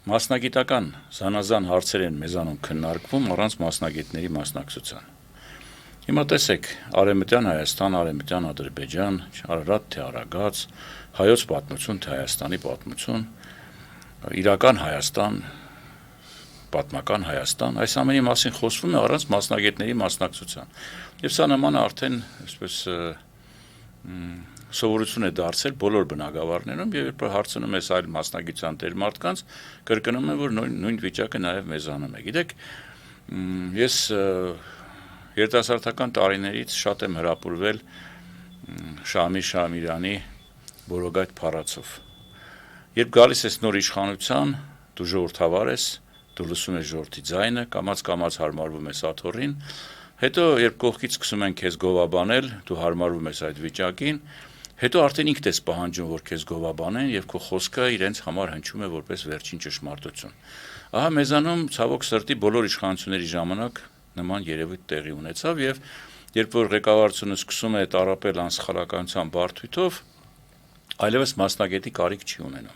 Մասնագիտական զանազան հարցեր են մեզանում քննարկվում առանց մասնագետների մասնակցության։ Հիմա տեսեք, Արևմտյան Հայաստան, Արևմտյան Ադրբեջան, Արարատ թե Արագած, հայոց պատմություն թե Հայաստանի պատմություն, իրական Հայաստան, պատմական Հայաստան, այս ամենի մասին խոսվում է առանց մասնագետների մասնակցության։ Եվ սա նմանը արդեն այսպես սովորություն է դարձել բոլոր բնակավարներում, եւ երբ հարցնում ես այլ մասնագիտության տեր մարդկանց, կրկնում են, որ նույն վիճակը նաեւ մեզանում է։ Գիտեք, ես երիտասարդական տարիներից շատ եմ հրապուրվել Շամի Շամիրյանի Բորոգայթ փառացով։ Երբ գալիս ես նոր իշխանության, դու ժողովրդավար ես, դու լսում ես ժողովրդի ձայնը, կամաց հարմարվում ես աթոռին, հետո երբ կողքից սկսում են քեզ գովաբանել, դու հարմարվում ես այդ վիճակին, հետո արդեն ինքդ ես պահանջում, որ քեզ գովաբանեն եւ քո խոսքը իրենց համար հնչում է որպես վերջին ճշմարտություն։ Ահա մեզանում ցավոք սրտի բոլոր իշխանությունների ժամանակ նման երևույթ տեղի ունեցավ եւ երբ որ ղեկավարությունը սկսում է տառապել անսխալականության բարդույթով, այլևս մասնագետի կարիք չի ունենում։